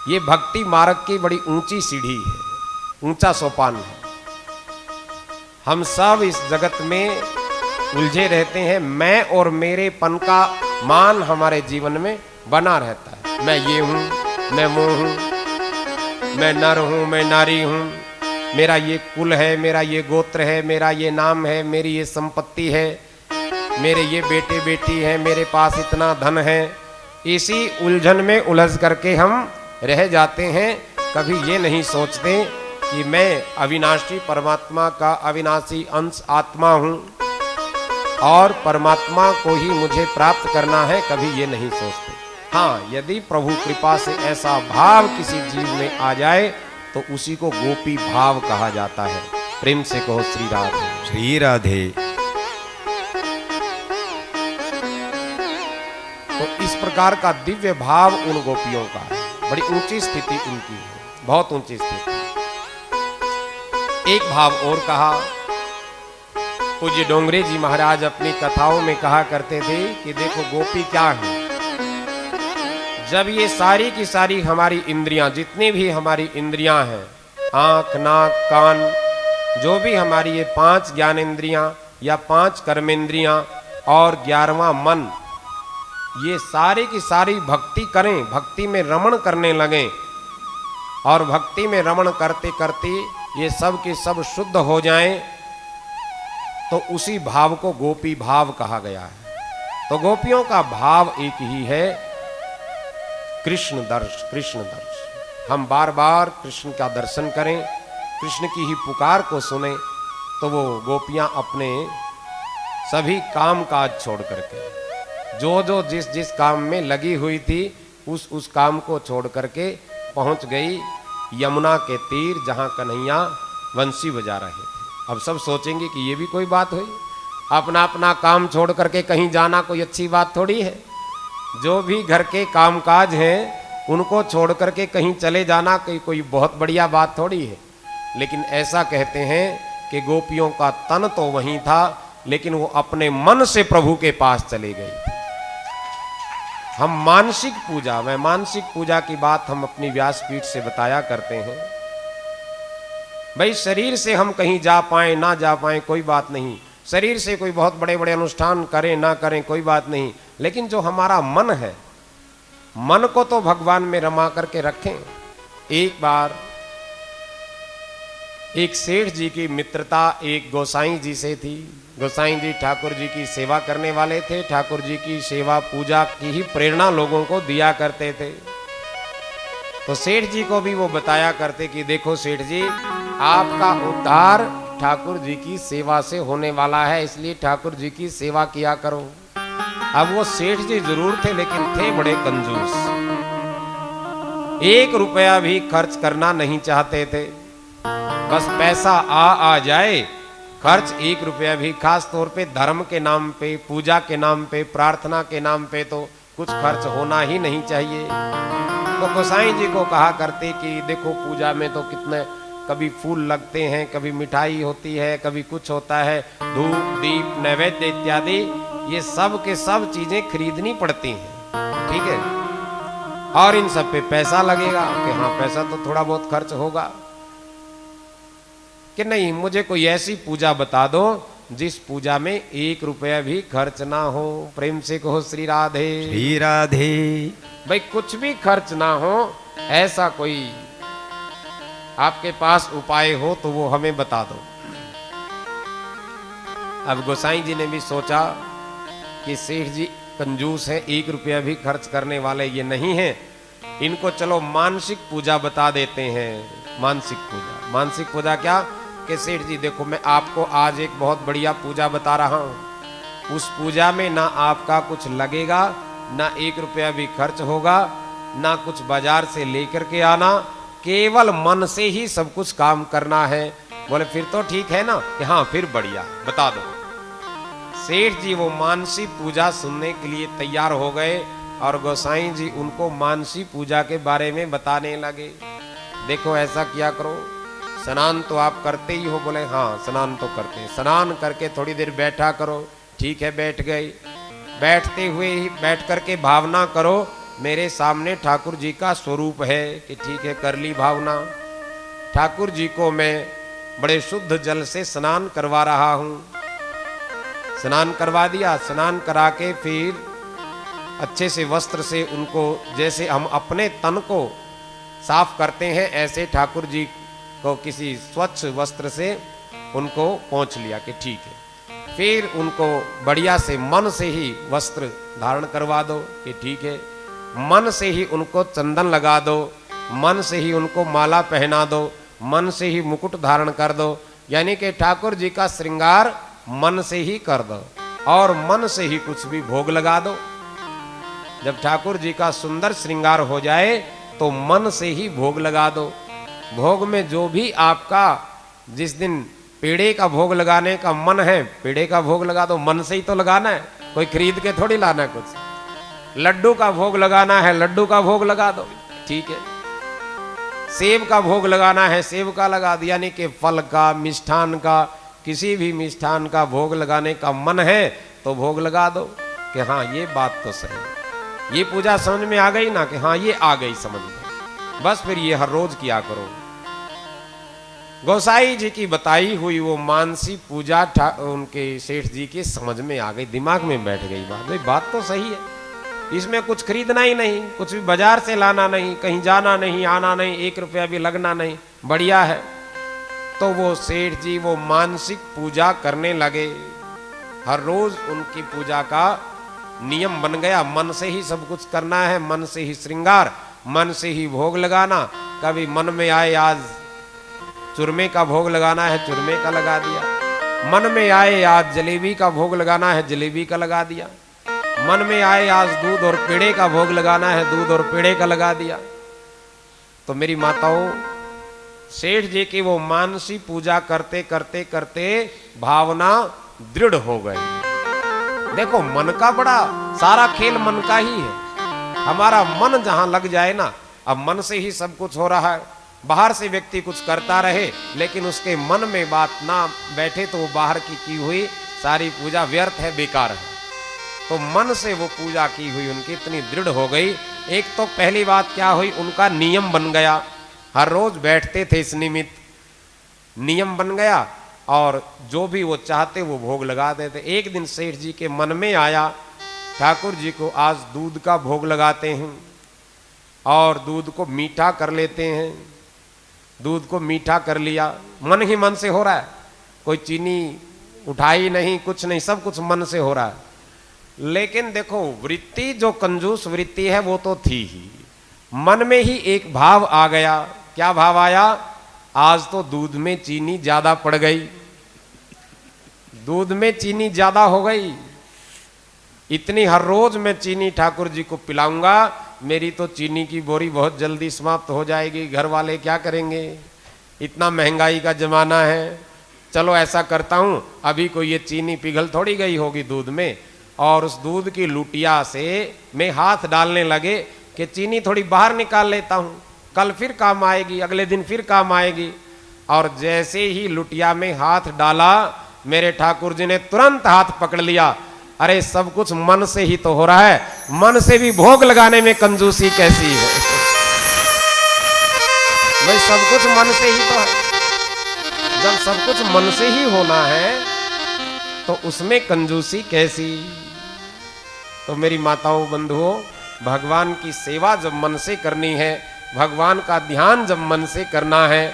ये भक्ति मार्ग की बड़ी ऊंची सीढ़ी है, ऊंचा सोपान है। हम सब इस जगत में उलझे रहते हैं, मैं और मेरेपन का मान हमारे जीवन में बना रहता है। मैं ये हूं, मैं वो हूं, मैं नर हूं, मैं नारी हूं, मेरा ये कुल है, मेरा ये गोत्र है, मेरा ये नाम है, मेरी ये संपत्ति है, मेरे ये बेटे बेटी हैं, मेरे पास इतना धन है। इसी उलझन में उलझ करके हम रह जाते हैं। कभी ये नहीं सोचते कि मैं अविनाशी परमात्मा का अविनाशी अंश आत्मा हूं और परमात्मा को ही मुझे प्राप्त करना है, कभी ये नहीं सोचते। हाँ, यदि प्रभु कृपा से ऐसा भाव किसी जीव में आ जाए तो उसी को गोपी भाव कहा जाता है। प्रेम से कहो श्री राधे। श्री राधे। तो इस प्रकार का दिव्य भाव उन गोपियों का है, बड़ी ऊंची स्थिति उनकी है, बहुत ऊंची स्थिति। एक भाव और कहा, पूज्य डोंगरे जी महाराज अपनी कथाओं में कहा करते थे कि देखो गोपी क्या है। जब ये सारी की सारी हमारी इंद्रियां, जितनी भी हमारी इंद्रियां हैं, आंख, नाक, कान, जो भी हमारी ये 5 ज्ञानेंद्रियां या 5 कर्मेंद्रियां और 11वां मन, ये सारी की सारी भक्ति करें, भक्ति में रमण करने लगें और भक्ति में रमण करते करते ये सब के सब शुद्ध हो जाएं, तो उसी भाव को गोपी भाव कहा गया है। तो गोपियों का भाव एक ही है, कृष्ण दर्श, कृष्ण दर्श। हम बार बार कृष्ण का दर्शन करें, कृष्ण की ही पुकार को सुने, तो वो गोपियां अपने सभी काम काज छोड़ करके, जो जो जिस जिस काम में लगी हुई थी, उस काम को छोड़ करके पहुंच गई यमुना के तीर, जहां कन्हैया बंसी बजा रहे थे। अब सब सोचेंगे कि ये भी कोई बात हुई, अपना अपना काम छोड़ करके कहीं जाना कोई अच्छी बात थोड़ी है। जो भी घर के कामकाज हैं उनको छोड़ करके कहीं चले जाना कोई बहुत बढ़िया बात थोड़ी है। लेकिन ऐसा कहते हैं कि गोपियों का तन तो वहीं था, लेकिन वो अपने मन से प्रभु के पास चले गई। हम मानसिक पूजा, मैं मानसिक पूजा की बात हम अपनी व्यासपीठ से बताया करते हैं। भाई शरीर से हम कहीं जा पाए ना जा पाए कोई बात नहीं, शरीर से कोई बहुत बड़े बड़े अनुष्ठान करें ना करें कोई बात नहीं, लेकिन जो हमारा मन है, मन को तो भगवान में रमा करके रखें। एक बार एक सेठ जी की मित्रता एक गोसाई जी से थी। गोसाई जी ठाकुर जी की सेवा करने वाले थे, ठाकुर जी की सेवा पूजा की ही प्रेरणा लोगों को दिया करते थे। तो सेठ जी को भी वो बताया करते कि देखो सेठ जी, आपका उद्धार ठाकुर जी की सेवा से होने वाला है, इसलिए ठाकुर जी की सेवा किया करो। अब वो सेठ जी जरूर थे, लेकिन थे बड़े कंजूस, 1 रुपया भी खर्च करना नहीं चाहते थे। बस पैसा आ जाए, खर्च 1 रुपया भी, खास तौर पे धर्म के नाम पे, पूजा के नाम पे, प्रार्थना के नाम पे तो कुछ खर्च होना ही नहीं चाहिए। तो गोसाई जी को कहा करते कि देखो पूजा में तो कितने, कभी फूल लगते हैं, कभी मिठाई होती है, कभी कुछ होता है, धूप दीप नैवेद्य इत्यादि, ये सब के सब चीजें खरीदनी पड़ती हैं, ठीक है, और इन सब पे पैसा लगेगा। कि हाँ पैसा तो थोड़ा बहुत खर्च होगा। कि नहीं, मुझे कोई ऐसी पूजा बता दो जिस पूजा में 1 रुपया भी खर्च ना हो। प्रेम से कहो श्री राधे। श्री राधे। भाई कुछ भी खर्च ना हो, ऐसा कोई आपके पास उपाय हो तो वो हमें बता दो। अब गोसाई जी ने भी सोचा कि सेठ जी कंजूस हैं, 1 रुपया भी खर्च करने वाले ये नहीं हैं, इनको चलो मानसिक पूजा बता देते हैं। मानसिक पूजा, मानसिक पूजा क्या कि सेठ जी देखो मैं आपको आज एक बहुत बढ़िया पूजा बता रहा हूं, उस पूजा में ना आपका कुछ लगेगा, ना 1 रुपया भी खर्च होगा, ना कुछ बाजार से लेकर के आना, केवल मन से ही सब कुछ काम करना है। बोले फिर तो ठीक है ना, कि हाँ फिर बढ़िया, बता दो। सेठ जी वो मानसी पूजा सुनने के लिए तैयार हो गए और गोसाई जी उनको मानसी पूजा के बारे में बताने लगे। देखो ऐसा किया करो, स्नान तो आप करते ही हो। बोले हाँ स्नान तो करते हैं, स्नान करके थोड़ी देर बैठा करो। ठीक है बैठ गए, बैठते हुए ही बैठ करके भावना करो मेरे सामने ठाकुर जी का स्वरूप है कि ठीक है, कर ली भावना। ठाकुर जी को मैं बड़े शुद्ध जल से स्नान करवा रहा हूं। स्नान करवा दिया। स्नान करा के फिर अच्छे से वस्त्र से उनको, जैसे हम अपने तन को साफ करते हैं, ऐसे ठाकुर जी को किसी स्वच्छ वस्त्र से उनको पोंछ लिया कि ठीक है। फिर उनको बढ़िया से मन से ही वस्त्र धारण करवा दो कि ठीक है। मन से ही उनको चंदन लगा दो, मन से ही उनको माला पहना दो, मन से ही मुकुट धारण कर दो। यानी कि ठाकुर जी का श्रृंगार मन से ही कर दो और मन से ही कुछ भी भोग लगा दो। जब ठाकुर जी का सुंदर श्रृंगार हो जाए तो मन से ही भोग लगा दो। भोग में जो भी आपका, जिस दिन पेड़े का भोग लगाने का मन है, पेड़े का भोग लगा दो। मन से ही तो लगाना है, कोई खरीद के थोड़ी लाना है कुछ। लड्डू का भोग लगाना है, लड्डू का भोग लगा दो, ठीक है। सेब का भोग लगाना है, सेब का लगा दिया। यानी कि फल का, मिष्ठान का, किसी भी मिष्ठान का भोग लगाने का मन है तो भोग लगा दो कि हाँ ये बात तो सही है। ये पूजा समझ में आ गई ना कि हाँ ये आ गई समझ में। बस फिर ये हर रोज किया करो। गोसाई जी की बताई हुई वो मानसी पूजा उनके सेठ जी के समझ में आ गई, दिमाग में बैठ गई बात। भाई बात तो सही है, इसमें कुछ खरीदना ही नहीं, कुछ भी बाजार से लाना नहीं, कहीं जाना नहीं, आना नहीं, 1 रुपया भी लगना नहीं, बढ़िया है। तो वो सेठ जी वो मानसिक पूजा करने लगे। हर रोज उनकी पूजा का नियम बन गया। मन से ही सब कुछ करना है, मन से ही श्रृंगार, मन से ही भोग लगाना। कभी मन में आए आज चूरमे का भोग लगाना है, चूरमे का लगा दिया। मन में आए आज जलेबी का भोग लगाना है, जलेबी का लगा दिया। मन में आए आज दूध और पेड़े का भोग लगाना है, दूध और पेड़े का लगा दिया। तो मेरी माताओं, सेठ जी की वो मानसी पूजा करते करते करते भावना दृढ़ हो गई। देखो मन का बड़ा सारा खेल मन का ही है। हमारा मन जहां लग जाए ना, अब मन से ही सब कुछ हो रहा है। बाहर से व्यक्ति कुछ करता रहे लेकिन उसके मन में बात ना बैठे तो वो बाहर की हुई सारी पूजा व्यर्थ है, बेकार है। तो मन से वो पूजा की हुई उनकी इतनी दृढ़ हो गई। एक तो पहली बात क्या हुई, उनका नियम बन गया। हर रोज बैठते थे, इस निमित्त नियम बन गया और जो भी वो चाहते वो भोग लगा देते। एक दिन सेठ जी के मन में आया, ठाकुर जी को आज दूध का भोग लगाते हैं और दूध को मीठा कर लेते हैं। दूध को मीठा कर लिया, मन ही मन से हो रहा है, कोई चीनी उठाई नहीं, कुछ नहीं, सब कुछ मन से हो रहा है। लेकिन देखो वृत्ति जो कंजूस वृत्ति है वो तो थी ही। मन में ही एक भाव आ गया। क्या भाव आया? आज तो दूध में चीनी ज्यादा पड़ गई, दूध में चीनी ज्यादा हो गई, इतनी हर रोज मैं चीनी ठाकुर जी को पिलाऊंगा, मेरी तो चीनी की बोरी बहुत जल्दी समाप्त हो जाएगी। घर वाले क्या करेंगे, इतना महंगाई का जमाना है। चलो ऐसा करता हूं, अभी को ये चीनी पिघल थोड़ी गई होगी दूध में, और उस दूध की लुटिया से मैं हाथ डालने लगे कि चीनी थोड़ी बाहर निकाल लेता हूं, कल फिर काम आएगी, अगले दिन फिर काम आएगी। और जैसे ही लुटिया में हाथ डाला, मेरे ठाकुर जी ने तुरंत हाथ पकड़ लिया। अरे सब कुछ मन से ही तो हो रहा है, मन से भी भोग लगाने में कंजूसी कैसी है? भाई सब कुछ मन से ही तो है। जब सब कुछ मन से ही होना है तो उसमें कंजूसी कैसी? तो मेरी माताओं बंधुओं, भगवान की सेवा जब मन से करनी है, भगवान का ध्यान जब मन से करना है,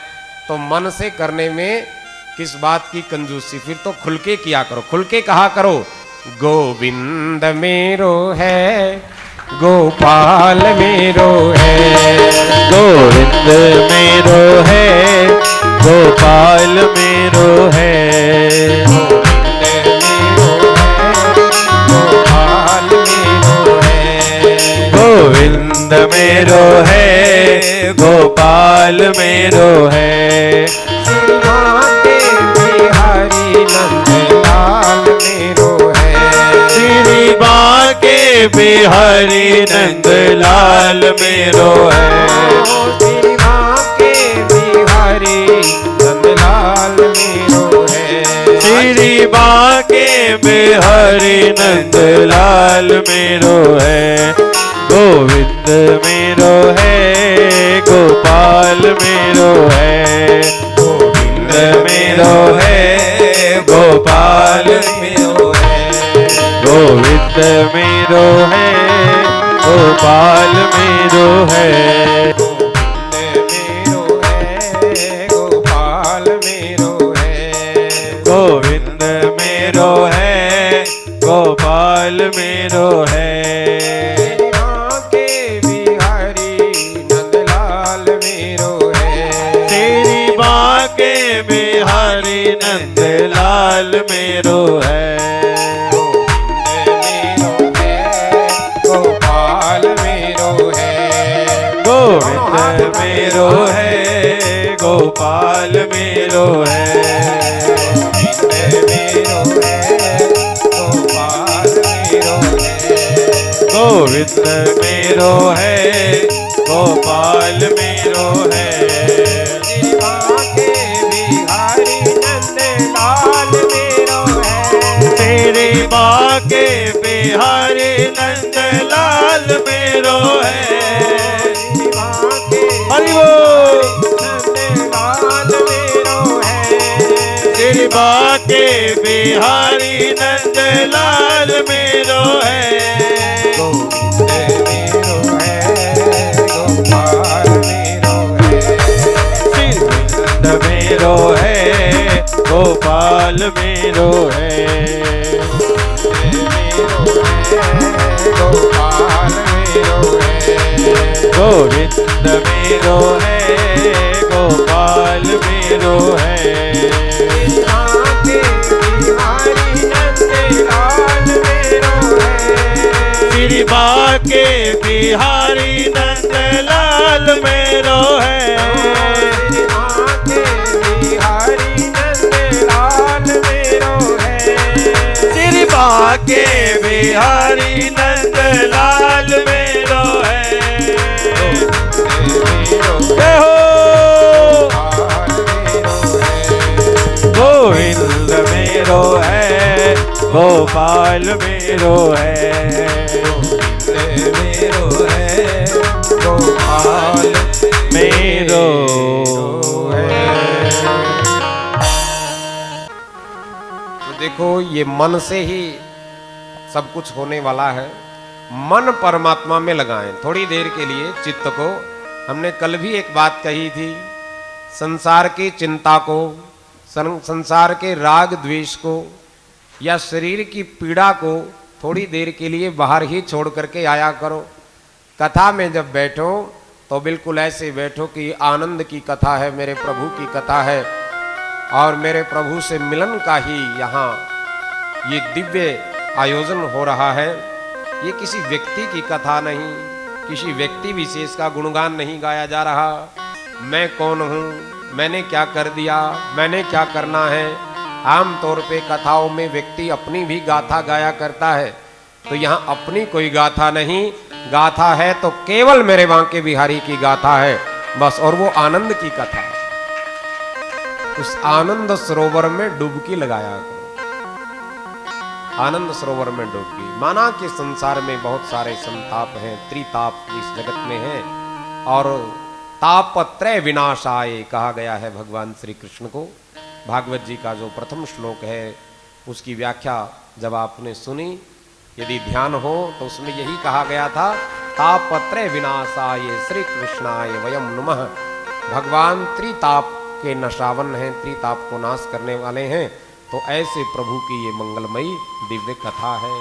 तो मन से करने में किस बात की कंजूसी? फिर तो खुल के किया करो, खुल के कहा करो, गोविंद मेरो है, गोपाल मेरो है, गोविंद मेरो है, गोपाल मेरो है, गोविंद मेरो है, गोपाल मेरो है, श्री बांके बिहारी नंद लाल मेरो है, श्री बांके बिहारी नंद लाल मेरो है, श्री बांके बिहारी नंद लाल मेरो है, गोविंद मेरो है, गोपाल मेरो है, गोविंद मेरो है, गोपाल मेरो है, गोविंद मेरो है, गोपाल मेरो है, गोविंद मेरो है, गोपाल मेरो है, तेरी माँ के बिहारी नंदलाल मेरो है, गोविंद मेरो है, गोपाल मेरो है, गोविंद मेरो है, गोपाल मेरो है, तेरी माँ के बिहारी नंदलाल मेरो है, हरि बोल, तेरी माँ के बिहारी नंदलाल मेरो है, मेरो है, गोपाल मेरो है, गोविंद मेरो है, गोपाल मेरो है, श्री माँ के बिहारी नंदलाल मेरो है, श्री माँ के बिहारी नंदलाल मेरो है, गोविंद मेरो है, गोपाल मेरो है, गोपाल मेरो है। तो देखो ये मन से ही सब कुछ होने वाला है। मन परमात्मा में लगाएं थोड़ी देर के लिए चित्त को। हमने कल भी एक बात कही थी, संसार की चिंता को, संसार के राग द्वेष को या शरीर की पीड़ा को थोड़ी देर के लिए बाहर ही छोड़ करके आया करो। कथा में जब बैठो तो बिल्कुल ऐसे बैठो कि आनंद की कथा है, मेरे प्रभु की कथा है और मेरे प्रभु से मिलन का ही यहाँ ये दिव्य आयोजन हो रहा है। ये किसी व्यक्ति की कथा नहीं, किसी व्यक्ति विशेष का गुणगान नहीं गाया जा रहा। मैं कौन हूँ, मैंने क्या कर दिया, मैंने क्या करना है। आम तौर पे कथाओं में व्यक्ति अपनी भी गाथा गाया करता है, तो यहाँ अपनी कोई गाथा नहीं, गाथा है तो केवल मेरे बांके बिहारी की गाथा है बस, और वो आनंद की कथा है। उस आनंद सरोवर में डुबकी लगाया करो। आनंद सरोवर में डुबकी, माना कि संसार में बहुत सारे संताप हैं, त्रिताप इस जगत में हैं, और तापत्रय विनाशाय कहा गया है भगवान श्री कृष्ण को। भागवत जी का जो प्रथम श्लोक है उसकी व्याख्या जब आपने सुनी, यदि ध्यान हो तो उसमें यही कहा गया था, तापत्रय विनाशाय श्री कृष्णाय वयम नमः। भगवान त्रिताप के नशावन हैं, त्रिताप को नाश करने वाले हैं, तो ऐसे प्रभु की ये मंगलमयी दिव्य कथा है।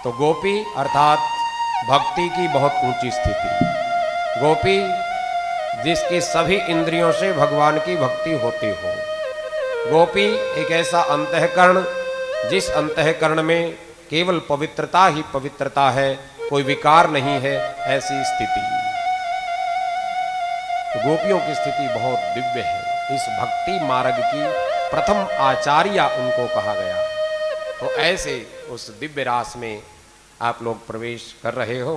तो गोपी अर्थात भक्ति की बहुत ऊंची स्थिति। गोपी जिसके सभी इंद्रियों से भगवान की भक्ति होती हो। गोपी एक ऐसा अंतःकरण जिस अंतःकरण में केवल पवित्रता ही पवित्रता है, कोई विकार नहीं है, ऐसी स्थिति। तो गोपियों की स्थिति बहुत दिव्य है। इस भक्ति मार्ग की प्रथम आचार्य उनको कहा गया। तो ऐसे उस दिव्य रास में आप लोग प्रवेश कर रहे हो।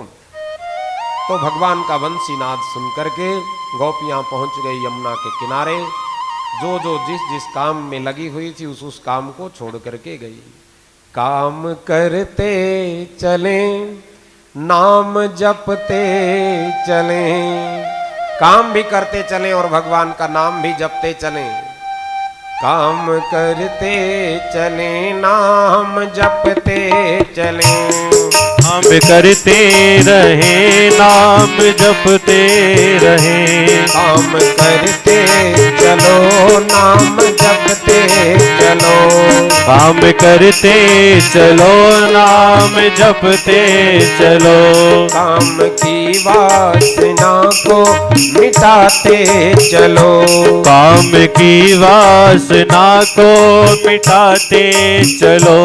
तो भगवान का वंशीनाद सुन करके गोपियां पहुंच गई यमुना के किनारे। जो जो जिस जिस काम में लगी हुई थी उस काम को छोड़ करके गई। काम करते चले नाम जपते चले, काम भी करते चले और भगवान का नाम भी जपते चले। काम करते चले नाम जपते चले, हम करते रहे नाम जपते रहे। काम करते चलो नाम जपते चलो, काम करते चलो नाम जपते चलो। काम की वासना को मिटाते चलो, काम की वासना को मिटाते चलो।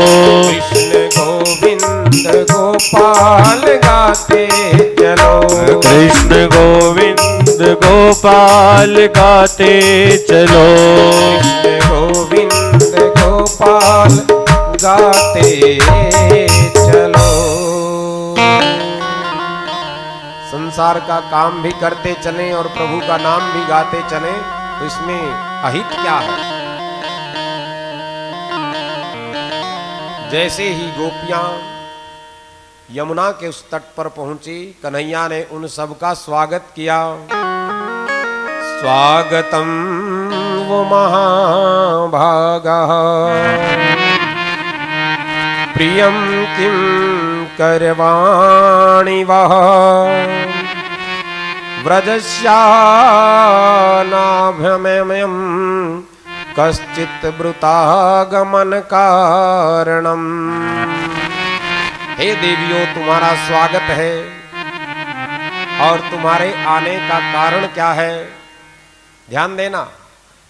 कृष्ण गोविंद गोपाल गाते चलो, कृष्ण गोविंद गोपाल गाते चलो। कृष्ण गोविंद गोपाल गाते चलो। संसार का काम भी करते चलें और प्रभु का नाम भी गाते चलें, तो इसमें अहित क्या है? जैसे ही गोपियां यमुना के उस तट पर पहुंची, कन्हैया ने उन सब का स्वागत किया। स्वागतम वो महाभागा, प्रियम किम करवाणि वह, व्रजस्यानाभ्यमयम् कश्चित् ब्रुतागमन कारणम। हे देवियों, तुम्हारा स्वागत है और तुम्हारे आने का कारण क्या है? ध्यान देना,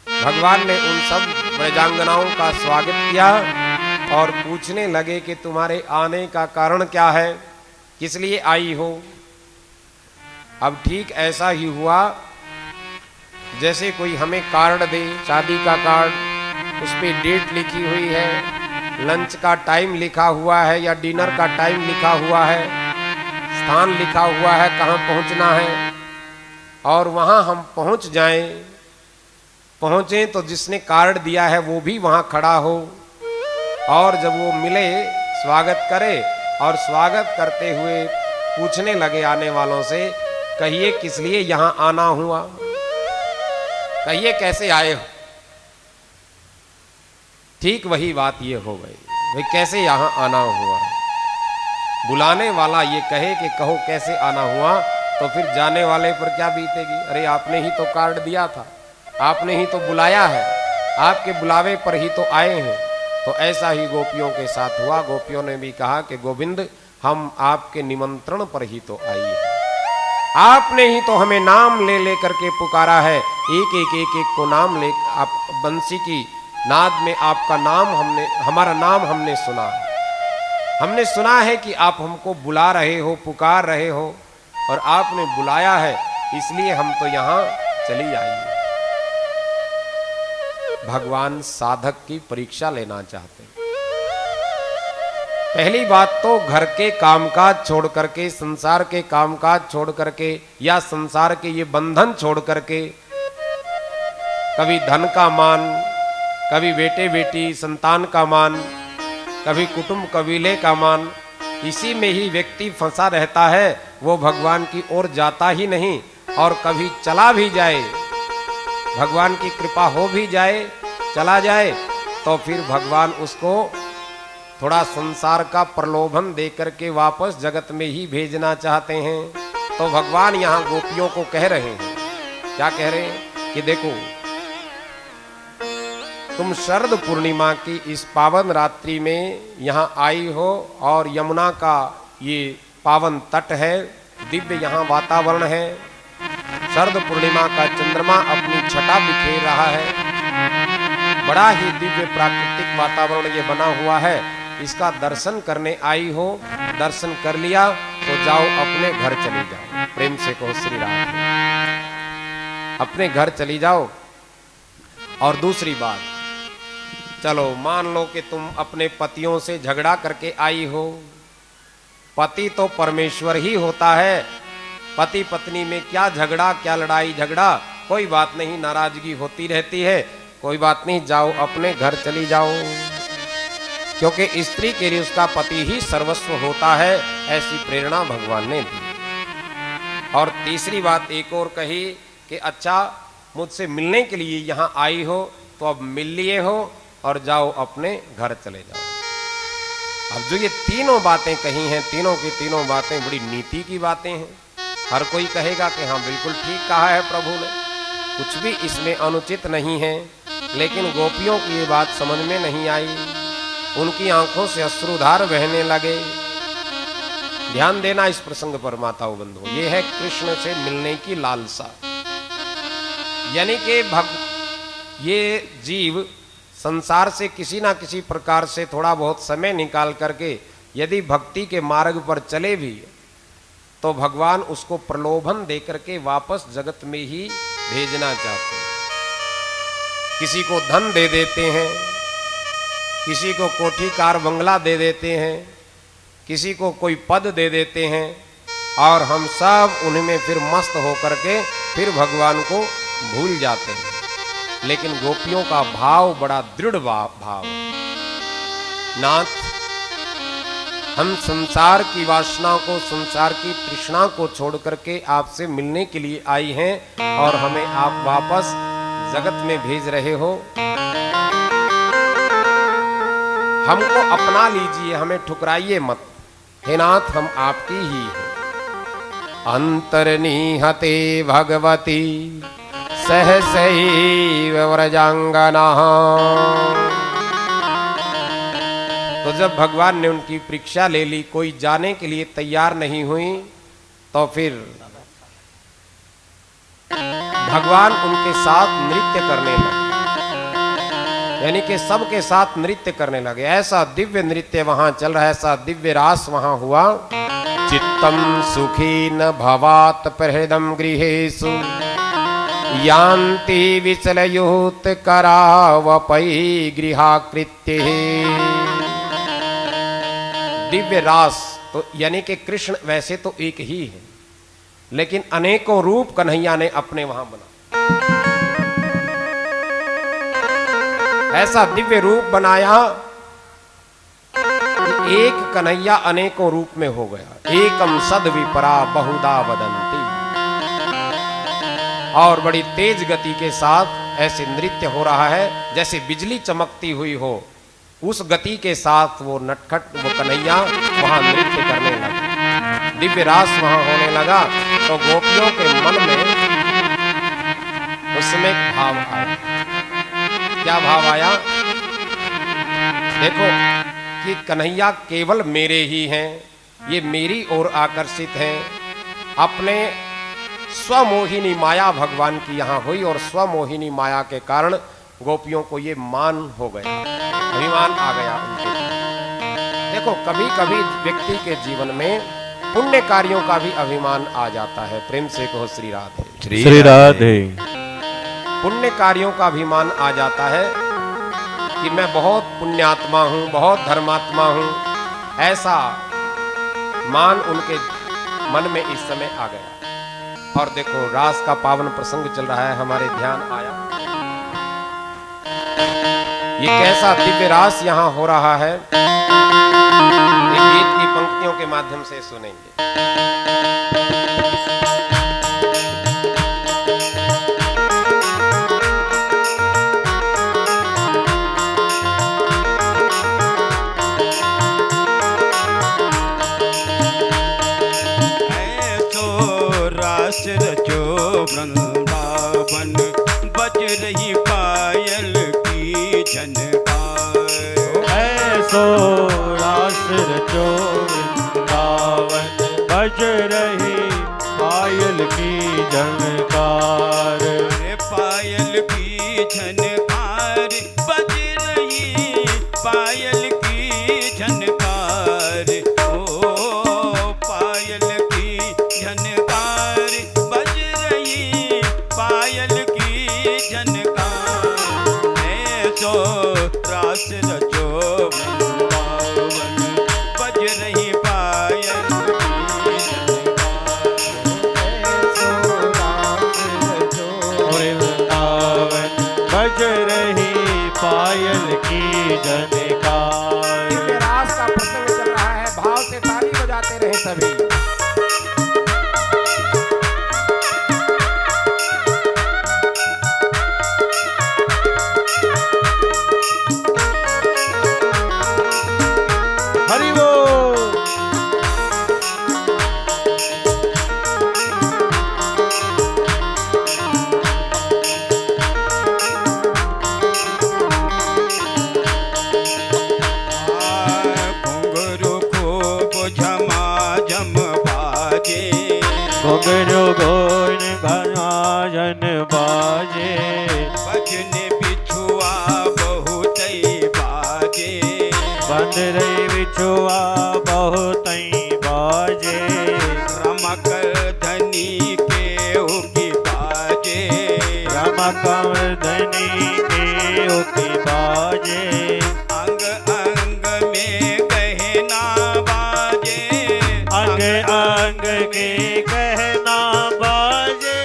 भगवान ने उन सब व्रजांगनाओं का स्वागत किया और पूछने लगे कि तुम्हारे आने का कारण क्या है, किस लिए आई हो। अब ठीक ऐसा ही हुआ जैसे कोई हमें कार्ड दे, शादी का कार्ड, उस पर डेट लिखी हुई है, लंच का टाइम लिखा हुआ है या डिनर का टाइम लिखा हुआ है, स्थान लिखा हुआ है कहाँ पहुँचना है, और वहाँ हम पहुँच जाएं, पहुँचें तो जिसने कार्ड दिया है वो भी वहाँ खड़ा हो, और जब वो मिले स्वागत करे और स्वागत करते हुए पूछने लगे आने वालों से, कहिए किस लिए यहाँ आना हुआ, कहिए कैसे आए हो। ठीक वही बात ये हो गई, भाई कैसे यहाँ आना हुआ। बुलाने वाला ये कहे कि कहो कैसे आना हुआ, तो फिर जाने वाले पर क्या बीतेगी। अरे आपने ही तो कार्ड दिया था, आपने ही तो बुलाया है, आपके बुलावे पर ही तो आए हैं। तो ऐसा ही गोपियों के साथ हुआ। गोपियों ने भी कहा कि गोविंद, हम आपके निमंत्रण पर ही तो आई है, आपने ही तो हमें नाम ले ले करके पुकारा है। एक एक एक एक को नाम ले, आप बंसी की नाद में आपका नाम हमने, हमारा नाम हमने सुना है। हमने सुना है कि आप हमको बुला रहे हो, पुकार रहे हो, और आपने बुलाया है, इसलिए हम तो यहाँ चली आई है। भगवान साधक की परीक्षा लेना चाहते हैं। पहली बात तो घर के कामकाज छोड़ करके, संसार के कामकाज छोड़ करके, या संसार के ये बंधन छोड़ करके, कभी धन का मान, कभी बेटे बेटी संतान का मान, कभी कुटुंब कबीले का मान, इसी में ही व्यक्ति फंसा रहता है। वो भगवान की ओर जाता ही नहीं, और कभी चला भी जाए, भगवान की कृपा हो भी जाए, चला जाए, तो फिर भगवान उसको थोड़ा संसार का प्रलोभन दे करके वापस जगत में ही भेजना चाहते हैं। तो भगवान यहाँ गोपियों को कह रहे हैं, क्या कह रहे हैं कि देखो, तुम शरद पूर्णिमा की इस पावन रात्रि में यहाँ आई हो, और यमुना का ये पावन तट है, दिव्य यहाँ वातावरण है, शरद पूर्णिमा का चंद्रमा अपनी छटा बिखेर रहा है, बड़ा ही दिव्य प्राकृतिक वातावरण ये बना हुआ है, इसका दर्शन करने आई हो। दर्शन कर लिया तो जाओ अपने घर चली जाओ। प्रेम से कहो श्री राम। अपने घर चली जाओ। और दूसरी बात, चलो मान लो कि तुम अपने पतियों से झगड़ा करके आई हो। पति तो परमेश्वर ही होता है, पति पत्नी में क्या झगड़ा, क्या लड़ाई झगड़ा, कोई बात नहीं, नाराजगी होती रहती है, कोई बात नहीं, जाओ अपने घर चली जाओ। क्योंकि स्त्री के लिए उसका पति ही सर्वस्व होता है, ऐसी प्रेरणा भगवान ने दी। और तीसरी बात एक और कही कि अच्छा मुझसे मिलने के लिए यहाँ आई हो तो अब मिल लिए हो और जाओ अपने घर चले जाओ। अब जो ये तीनों बातें कही हैं, तीनों की तीनों बातें बड़ी नीति की बातें हैं। हर कोई कहेगा कि हाँ बिल्कुल ठीक कहा है प्रभु ने, कुछ भी इसमें अनुचित नहीं है। लेकिन गोपियों की ये बात समझ में नहीं आई, उनकी आंखों से अश्रुधार बहने लगे। ध्यान देना इस प्रसंग पर माताओं बंधुओं, ये है कृष्ण से मिलने की लालसा। यानी कि ये जीव संसार से किसी ना किसी प्रकार से थोड़ा बहुत समय निकाल करके यदि भक्ति के मार्ग पर चले भी तो भगवान उसको प्रलोभन देकर के वापस जगत में ही भेजना चाहते हैं। किसी को धन दे देते हैं, किसी को कोठी कार बंगला दे देते हैं, किसी को कोई पद दे देते हैं और हम सब उनमें फिर मस्त होकर के फिर भगवान को भूल जाते हैं। लेकिन गोपियों का भाव बड़ा दृढ़ भाव। नाथ, हम संसार की वासना को, संसार की तृष्णा को छोड़ करके आपसे मिलने के लिए आई हैं और हमें आप वापस जगत में भेज रहे हो। हमको अपना लीजिए, हमें ठुकराइए मत। हे नाथ, हम आपकी ही हैं। अंतर्निहते भगवती सहसैव व्रजांगना। तो जब भगवान ने उनकी परीक्षा ले ली, कोई जाने के लिए तैयार नहीं हुई, तो फिर भगवान उनके साथ नृत्य करने लगे। यानी कि सबके साथ नृत्य करने लगे। ऐसा दिव्य नृत्य वहां चल रहा है, ऐसा दिव्य रास वहां हुआ। चित्तम सुखी न भवात प्रहृदम गृहेषु यान्ति विचलयुत करावपै गृहाकृत्य। दिव्य रास तो यानी कि कृष्ण वैसे तो एक ही है, लेकिन अनेकों रूप कन्हैया ने अपने वहां बना। ऐसा दिव्य रूप बनाया कि एक कन्हैया अनेकों रूप में हो गया। एकम सद विपरा बहुधा वदंती। और बड़ी तेज गति के साथ ऐसे नृत्य हो रहा है जैसे बिजली चमकती हुई हो। उस गति के साथ वो नटखट वो कन्हैया वहां नृत्य करने लगा, दिव्य रास वहां होने लगा। तो गोपियों के मन में उसमें भाव आया। क्या भाव आया? देखो कि कन्हैया केवल मेरे ही हैं, ये मेरी ओर आकर्षित हैं। अपने स्वमोहिनी माया भगवान की यहाँ हुई और स्वमोहिनी माया के कारण गोपियों को ये मान हो गया, अभिमान आ गया उनके लिए। देखो कभी कभी व्यक्ति के जीवन में पुण्य कार्यों का भी अभिमान आ जाता है। प्रेम से कहो श्री राधे। श्री राधे। पुण्य कार्यों का अभिमान आ जाता है कि मैं बहुत पुण्यात्मा हूँ, बहुत धर्मात्मा हूँ। ऐसा मान उनके मन में इस समय आ गया। और देखो रास का पावन प्रसंग चल रहा है, हमारे ध्यान आया ये कैसा दिव्य रास यहाँ हो रहा है। एक गीत की पंक्तियों के माध्यम से सुनेंगे। रचो वृंदावन बज रही पायल की झनकार। ऐसो रास रचो वृंदावन बज रही पायल की झनकार। पायल की झनकार बज रही पायल की झनकार। ओ पायल की झनकार बज रही पायल की झनकार। ऐसो रास रचो वृंदावन बज रही पायल की झनकार। मन बाजे। भजन बिछुआ बहुत बाजे। बंद रही बिछुआ बहुत बाजे। रमक धनी के की बाजे। रमक धनी के की बाजे। अंग अंग में गहना बाजे। अंग अंग के कहना बाजे।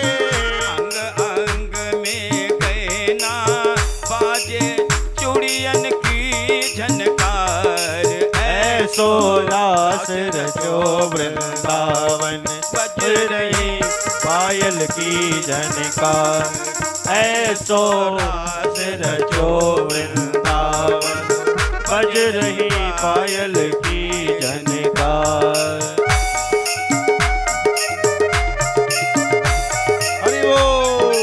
अंग अंग में गहना बाजे। चूड़ियन की झनकार ऐसो रास रचो वृंदावन बज रही पायल की झनकार। ऐसो रास रचो वृंदावन बज रही पायल की झनकार। हरि बोल।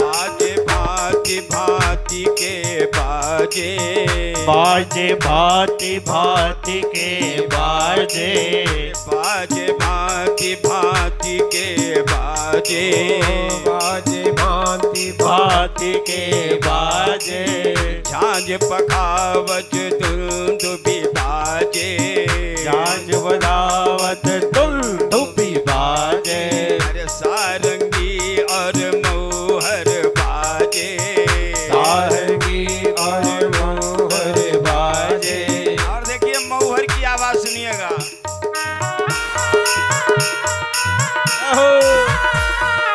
बाजे भांति भांति के बाजे। बाजे भांति भांति के बाजे। बाजे भांति भांति के बाजे। बाजे भांति भांति के बाजे। झांझ पखावत दुंदुबी बाजे। झांझ बजावत दुंदुबी बाजे। अरे सारंगी और मोहर बाजे। सारंगी और मोहर बाजे। और देखिए मोहर की आवाज सुनिएगा।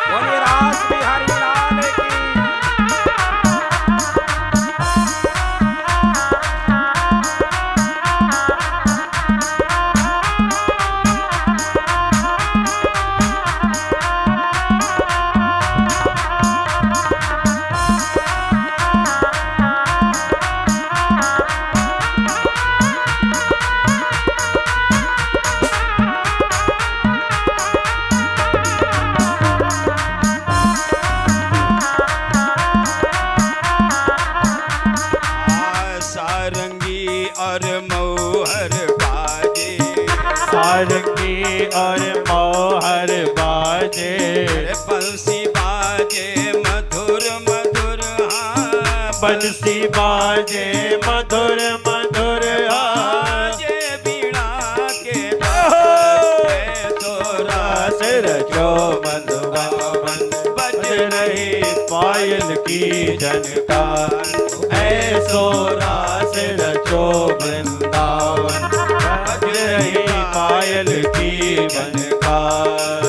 बोलिए रास बिहारी लाल की। सारंगी और मोहर बाजे। सारंगी और मोहर बाजे। अरे बंसी बाजे मधुर मधुर। हाँ बंसी बाजे मधुर मधुर। बाजे बीड़ा के तो रास रचो मधुबन बज रही पायल की झनकार। ऐसो रास रचो वृंदावन बज रही पायल की झनकार।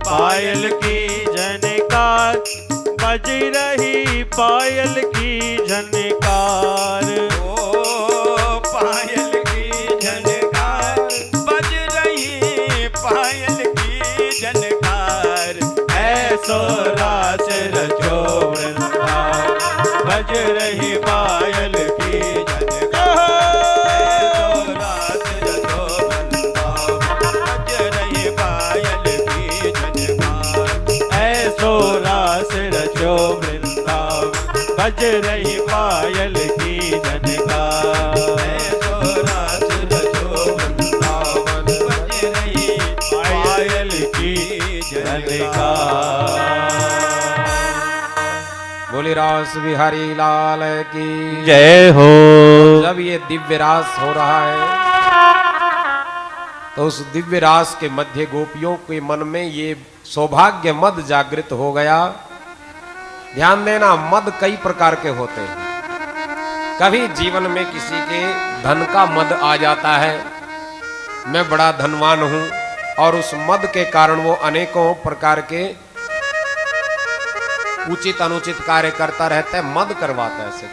पायल की झनकार बज रही पायल की झनकार। ओ पायल की झनकार बज रही पायल की झनकार। ऐसो रास रचो वृंदावन बज रही पायल की झनकार। ऐसो रास रचो वृंदावन बज रही पायल की झनकार। ऐसो रास रचो वृंदावन बज रही पायल की झनकार। ऐसो रास रचो वृंदावन बज रही पायल की झनकार। बोली रास बिहारी लाल की जय हो। जब ये दिव्य रास हो रहा है तो उस दिव्य रास के मध्य गोपियों के मन में ये सौभाग्य मद जागृत हो गया। ध्यान देना, मद कई प्रकार के होते हैं। कभी जीवन में किसी के धन का मद आ जाता है, मैं बड़ा धनवान हूं, और उस मद के कारण वो अनेकों प्रकार के उचित अनुचित कार्य करता रहता है, मद करवाता है ऐसे।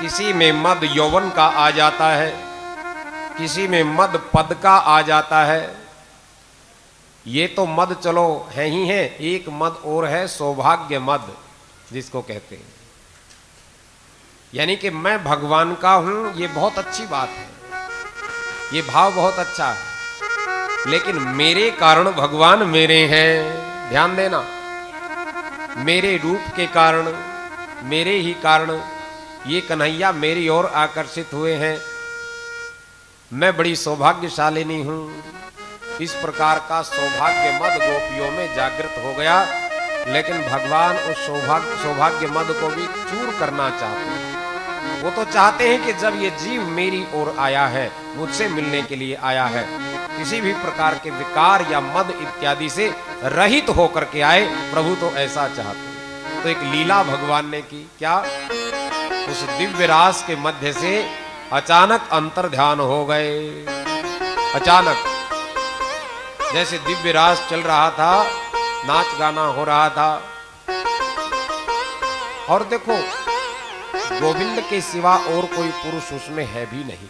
किसी में मद यौवन का आ जाता है, किसी में मद पद का आ जाता है, ये तो मद चलो है ही है, एक मद और है सौभाग्य मद जिसको कहते हैं, यानी कि मैं भगवान का हूं, ये बहुत अच्छी बात है, ये भाव बहुत अच्छा है, लेकिन मेरे कारण भगवान मेरे हैं। ध्यान देना, मेरे रूप के कारण, मेरे ही कारण ये कन्हैया मेरी ओर आकर्षित हुए हैं, मैं बड़ी सौभाग्यशालिनी हूं। इस प्रकार का सौभाग्य मद गोपियों में जागृत हो गया, लेकिन भगवान उस सौभाग्य मद को भी चूर करना चाहते हैं। वो तो चाहते हैं कि जब ये जीव मेरी ओर आया है, मुझसे मिलने के लिए आया है, किसी भी प्रकार के विकार या मद इत्यादि से रहित होकर के आए। प्रभु तो ऐसा चाहते हैं। तो एक लीला भगवान ने की, क्या? उस दिव्य रास के मध्य से अचानक अंतर ध्यान हो गए। अचानक जैसे दिव्य रास चल रहा था, नाच गाना हो रहा था, और देखो गोविंद के सिवा और कोई पुरुष उसमें है भी नहीं।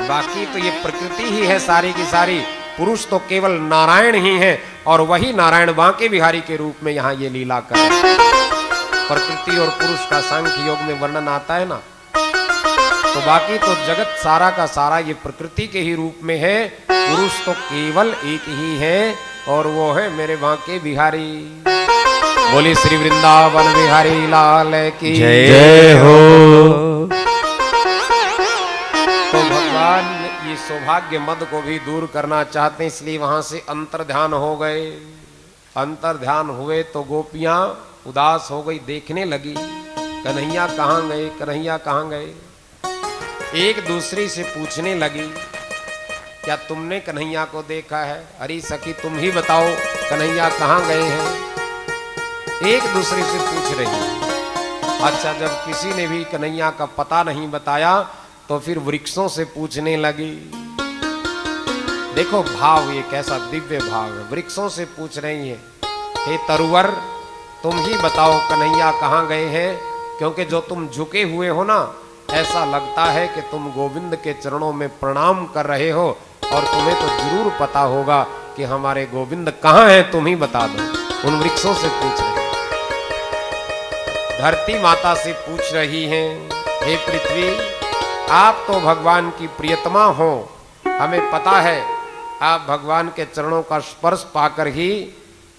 बाकी तो ये प्रकृति ही है सारी की सारी, पुरुष तो केवल नारायण ही है, और वही नारायण बांके बिहारी के रूप में यहाँ ये लीला कर रहे हैं। प्रकृति और पुरुष का सांख्य योग में वर्णन आता है ना, तो बाकी तो जगत सारा का सारा ये प्रकृति के ही रूप में है, पुरुष तो केवल एक ही है, और वो है मेरे बांके बिहारी। बोली श्री वृंदावन बिहारी लाल की जय हो। तो भगवान ये सौभाग्य मद को भी दूर करना चाहते हैं, इसलिए वहां से अंतर ध्यान हो गए। अंतर ध्यान हुए तो गोपियां उदास हो गई, देखने लगी कन्हैया कहाँ गए, कन्हैया कहाँ गए। एक दूसरी से पूछने लगी, क्या तुमने कन्हैया को देखा है? अरे सखी तुम ही बताओ कन्हैया कहाँ गए हैं। एक दूसरे से पूछ रही। अच्छा, जब किसी ने भी कन्हैया का पता नहीं बताया तो फिर वृक्षों से पूछने लगी। देखो भाव, ये कैसा दिव्य भाव है। वृक्षों से पूछ रही है, हे तरुवर तुम ही बताओ कन्हैया कहाँ गए हैं, क्योंकि जो तुम झुके हुए हो ना, ऐसा लगता है कि तुम गोविंद के चरणों में प्रणाम कर रहे हो, और तुम्हें तो जरूर पता होगा कि हमारे गोविंद कहाँ हैं, तुम ही बता दो। उन वृक्षों से पूछ रहे। धरती माता से पूछ रही हैं, हे पृथ्वी आप तो भगवान की प्रियतमा हो, हमें पता है आप भगवान के चरणों का स्पर्श पाकर ही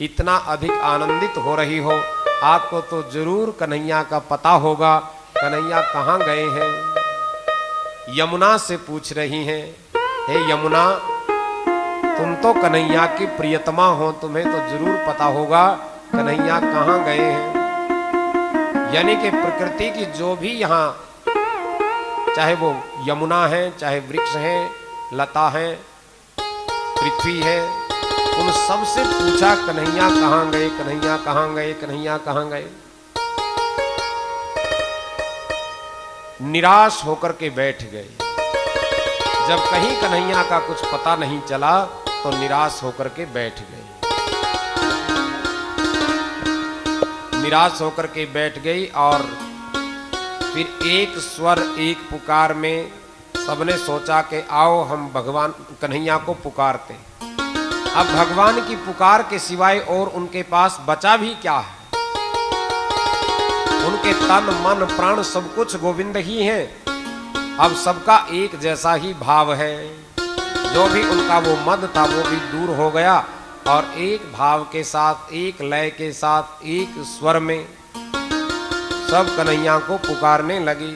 इतना अधिक आनंदित हो रही हो, आपको तो जरूर कन्हैया का पता होगा, कन्हैया कहाँ गए हैं। यमुना से पूछ रही हैं, हे यमुना तुम तो कन्हैया की प्रियतमा हो, तुम्हें तो जरूर पता होगा कन्हैया कहाँ गए हैं। यानी कि प्रकृति की जो भी यहाँ, चाहे वो यमुना है, चाहे वृक्ष है, लता है, पृथ्वी है, उन सब से पूछा कन्हैया कहाँ गए, कन्हैया कहाँ गए, कन्हैया कहाँ गए। निराश होकर के बैठ गए। जब कहीं कन्हैया का कुछ पता नहीं चला तो निराश होकर के बैठ गए। निराश होकर के बैठ गई, और फिर एक स्वर एक पुकार में सबने सोचा कि आओ हम भगवान कन्हैया को पुकारते। अब भगवान की पुकार के सिवाय और उनके पास बचा भी क्या है। उनके तन मन प्राण सब कुछ गोविंद ही हैं। अब सबका एक जैसा ही भाव है। जो भी उनका वो मद था वो भी दूर हो गया, और एक भाव के साथ, एक लय के साथ, एक स्वर में सब कन्हैया को पुकारने लगी।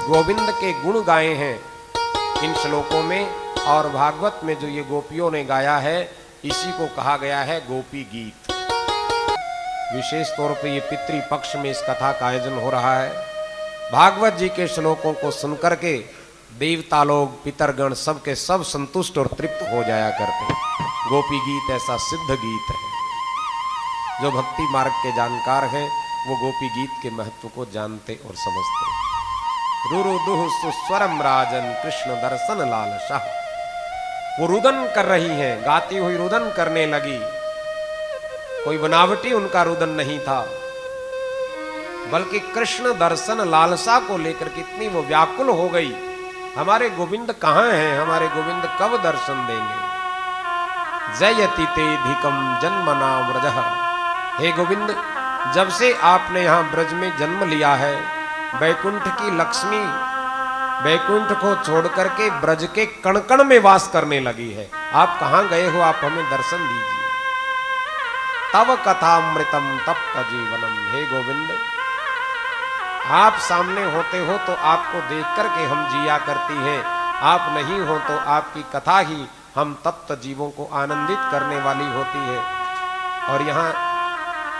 गोविंद के गुण गाए हैं इन श्लोकों में, और भागवत में जो ये गोपियों ने गाया है इसी को कहा गया है गोपी गीत। विशेष तौर पे ये पितृ पक्ष में इस कथा का आयोजन हो रहा है। भागवत जी के श्लोकों को सुनकर के देवता लोग, पितरगण सब के सब संतुष्ट और तृप्त हो जाया करते। गोपी गीत ऐसा सिद्ध गीत है। जो भक्ति मार्ग के जानकार हैं वो गोपी गीत के महत्व को जानते और समझते। रुरु दुह सुस्वरम राजन कृष्ण दर्शन लालसा। वो रुदन कर रही हैं, गाती हुई रुदन करने लगी। कोई बनावटी उनका रुदन नहीं था, बल्कि कृष्ण दर्शन लालसा को लेकर कितनी वो व्याकुल हो गई। हमारे गोविंद कहाँ हैं, हमारे गोविंद कब दर्शन देंगे। जयति तेधिकम जन्मना व्रजः। हे गोविंद, जब से आपने यहाँ ब्रज में जन्म लिया है, वैकुंठ की लक्ष्मी वैकुंठ को छोड़ करके ब्रज के कण कण में वास करने लगी है। आप कहाँ गए हो, आप हमें दर्शन दीजिए। तव कथामृतम तप्त जीवनम। हे गोविंद, आप सामने होते हो तो आपको देख करके हम जिया करती हैं, आप नहीं हो तो आपकी कथा ही हम तप्त जीवों को आनंदित करने वाली होती है। और यहाँ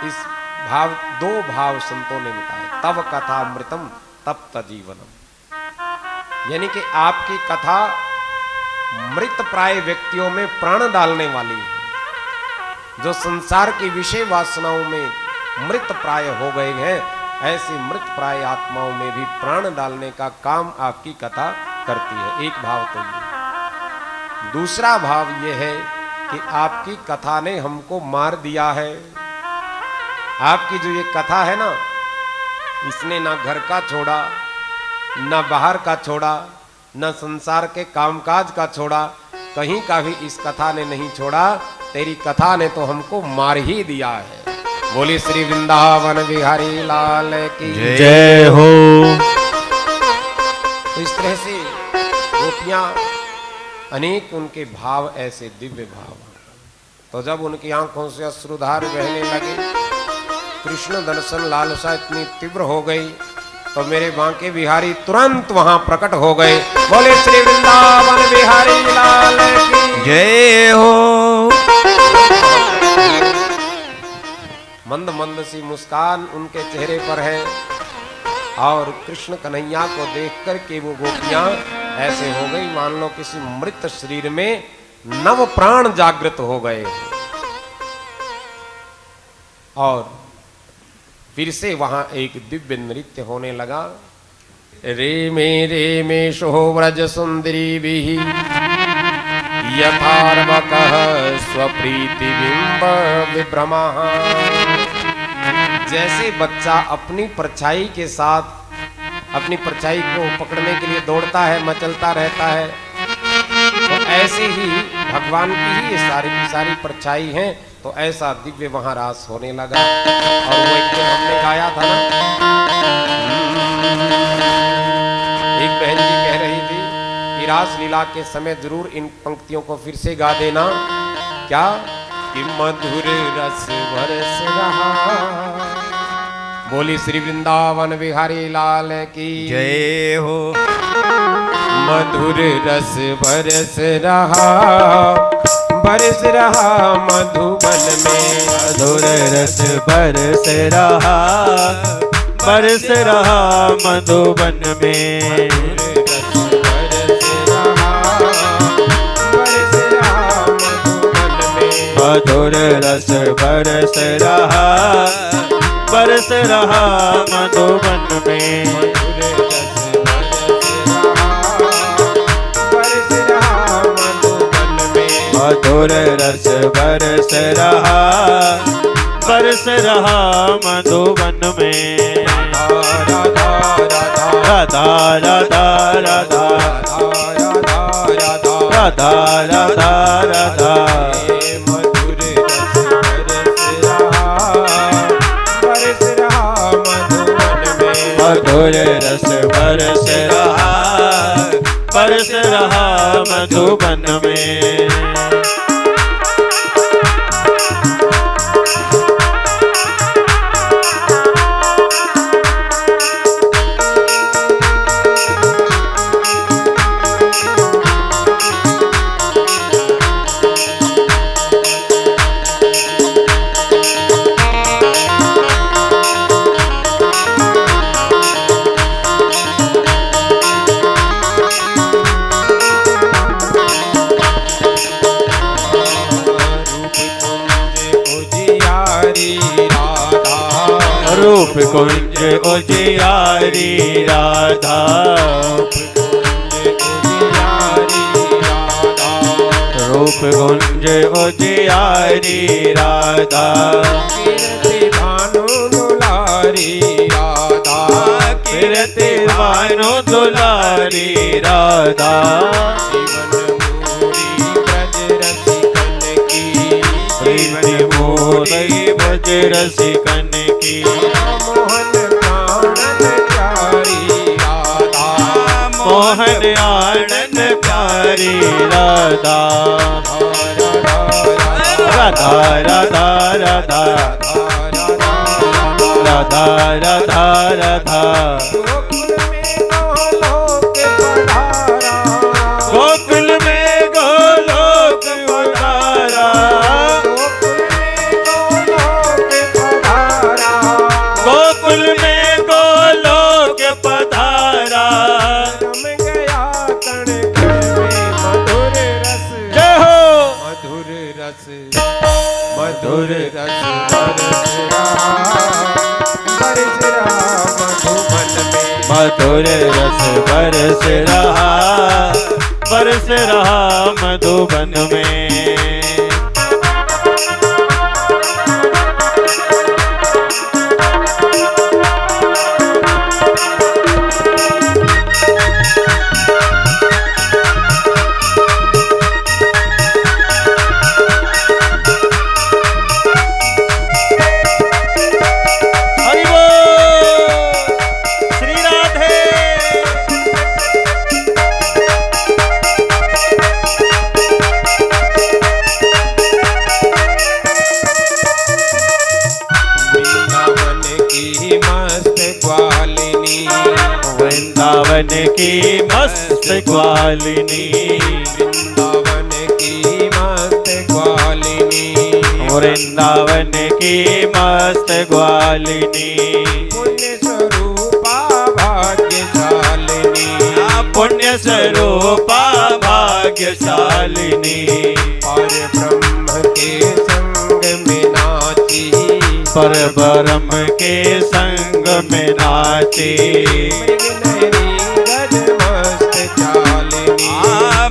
इस भाव, दो भाव संतों ने बताए, तव कथामृतम तप्त जीवनम, यानी कि आपकी कथा मृत प्राय व्यक्तियों में प्राण डालने वाली है। जो संसार की विषय वासनाओं में मृत प्राय हो गए हैं, ऐसी मृत प्राय आत्माओं में भी प्राण डालने का काम आपकी कथा करती है। एक भाव तो ये। दूसरा भाव ये है कि आपकी कथा ने हमको मार दिया है। आपकी जो ये कथा है ना, इसने ना घर का छोड़ा, ना बाहर का छोड़ा, ना संसार के कामकाज का छोड़ा, कहीं का भी इस कथा ने नहीं छोड़ा। तेरी कथा ने तो हमको मार ही दिया है। बोली श्री वृंदावन बिहारी लाल की जय हो। तो इस तरह से गोपियां अनेक, उनके भाव ऐसे दिव्य भाव। तो जब उनकी आंखों से अश्रुधार बहने लगे, कृष्ण दर्शन लालसा इतनी तीव्र हो गई, तो मेरे बांके बिहारी तुरंत वहां प्रकट हो गए। बोले श्री वृंदावन बिहारी लाल की जय हो। मंद मंद सी मुस्कान उनके चेहरे पर है, और कृष्ण कन्हैया को देख करके वो गोपियां ऐसे हो गई मान लो किसी मृत शरीर में नव प्राण जागृत हो गए। और फिर से वहां एक दिव्य नृत्य होने लगा। रे मे शो व्रज सुंदरी भी यथार्वकः स्वप्रीति बिंब विभ्रमा। जैसे बच्चा अपनी परछाई के साथ अपनी परछाई को पकड़ने के लिए दौड़ता है, मचलता रहता है, तो ऐसे ही भगवान की ही ये सारी की सारी परछाई हैं। तो ऐसा दिव्य वहां रास होने लगा। और वो एक दिन हमने गाया था ना, एक बहन जी कह रही थी कि रास लीला के समय जरूर इन पंक्तियों को फिर से गा देना। क्या कि मधुर रस बरस रहा। बोली श्री वृंदावन बिहारी लाल की जय हो। मधुर रस बरस रहा, बरस रहा मधुबन में। मधुर रस बरस रहा, बरस रहा मधुबन में। मधुर रस बरस रहा, बरस रहा मधुबन में। मधुर रस बरस रहा, बरस रहा मधुबन में। राधा राधा राधा राधा राधा राधा। मधुर रस बरस रहा, बरस रहा मधुबन में। मधुर रस बरस रहा, बरस रहा मधुबन में। रूप कुंज उजियारी राधा। रूप कुंज उजियारी राधा। कीर्ति भानु दुलारी राधा। कीर्ति भानु दुलारी राधा। जीवन मूरी ब्रज रसिकन की प्रीति मोरी भज रसिकन की मोहन आनंद प्यारी राधा मोहन आनंद प्यारी राधा राधा राधा राधा राधा राधा राधा गोकुल में गोलोक पधारा गोकुल में गोलोक पधारा रम गया कण कण में मधुर रस जय हो मधुर रस मधुर रस बरस रहा मधुबन में मधुर रस बरस रहा मधुबन में हरि बोल श्री राधे वृंदावन की मस्त ग्वालिनी वृंदावन की मस्त ग्वालिनी वृंदावन की मस्त ग्वालिनी वृंदावन की मस्त ग्वालिनी पुण्य स्वरूपा भाग्यशालिनी पुण्य स्वरूपा भाग्यशालिनी और ब्रह्म के संग में नाची पर ब्रह्म के संग में नाची मृगनयनी रज मस्त चालिनी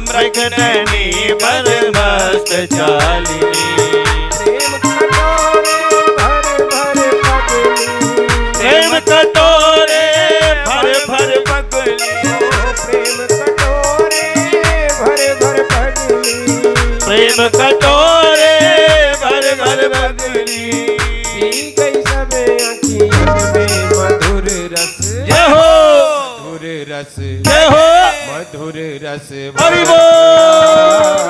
मृगनयनी पर मस्त चालिनी प्रेम कटोरे भर भर पगली प्रेम कटोरे भर भर पगली प्रेम कटोरे भर भर पगली प्रेम कटोरे भर भर पगली पी गई सब अखियों में मधुर रस जय हो मधुर रस जय हो मधुर रस हरि बोल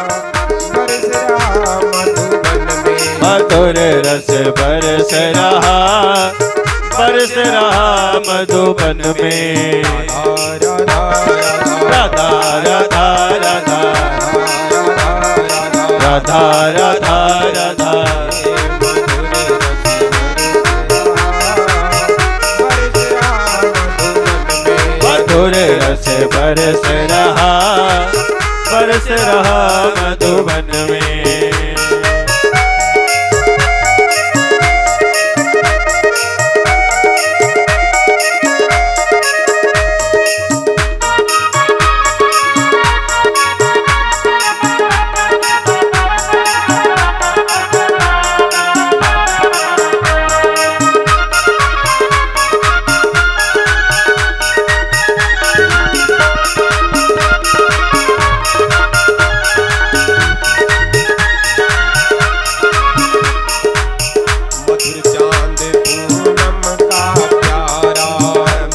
बरस रहा मधुबन में मधुर रस बरस रहा मधुबन में राधा राधा राधा राधा राधा राधा राधा मधुर रस बरस रहा मधुबन में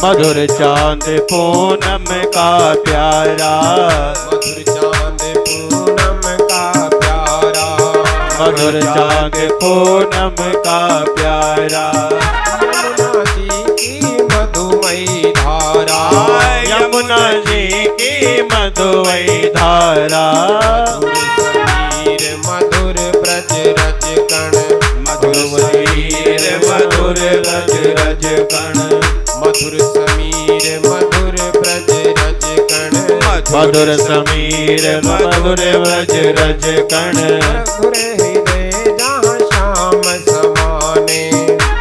मधुर चांद पूनम का प्यारा मधुर चांद पूनम का प्यारा मधुर चांद पूनम का प्यारा यमुना जी की मधुमयी धारा यमुना जी की मधुमयी धारा मधुर ब्रज रज कण मधुर रज रज कण मधुर समीर मधुर ब्रज रज कण मधुर समीर मधुर ब्रज रज कण मधुर हृदय जहाँ श्याम समाने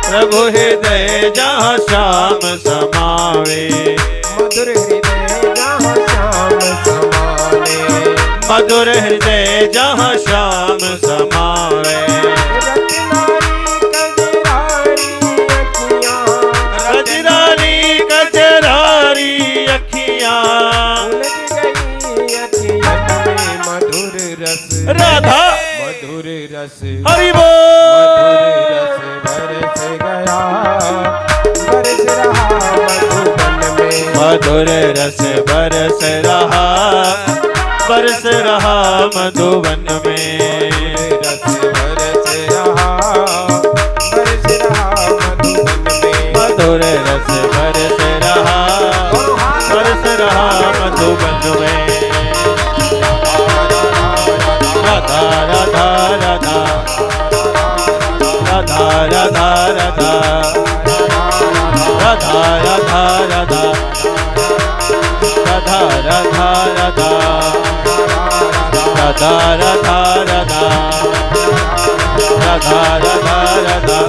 प्रभु हृदय जहाँ श्याम समावे मधुर हृदय जहाँ श्याम समाने मधुर हृदय जहाँ श्याम समावे रजरारी कजरारी अखियाँ मधुर रस राधा मधुर रस हरि हरि बोल। मधुर रस बरस रहा मधुबन में। मधुर रस बरस रहा बरस रहा मधुबन में। राधा राधा राधा राधा राधा राधा राधा राधा राधा राधा राधा राधा राधा राधा राधा राधा राधा राधा।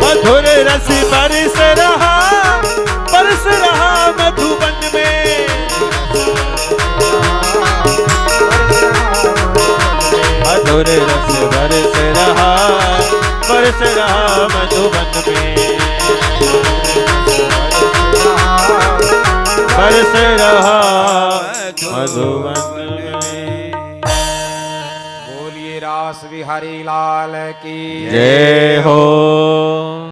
मधुर रस बरस रहा मधुबन में। मधुर रस बरस रहा मधुबन में। बरस रहा मधुबन में। बोलिए रास बिहारी लाल की जय हो।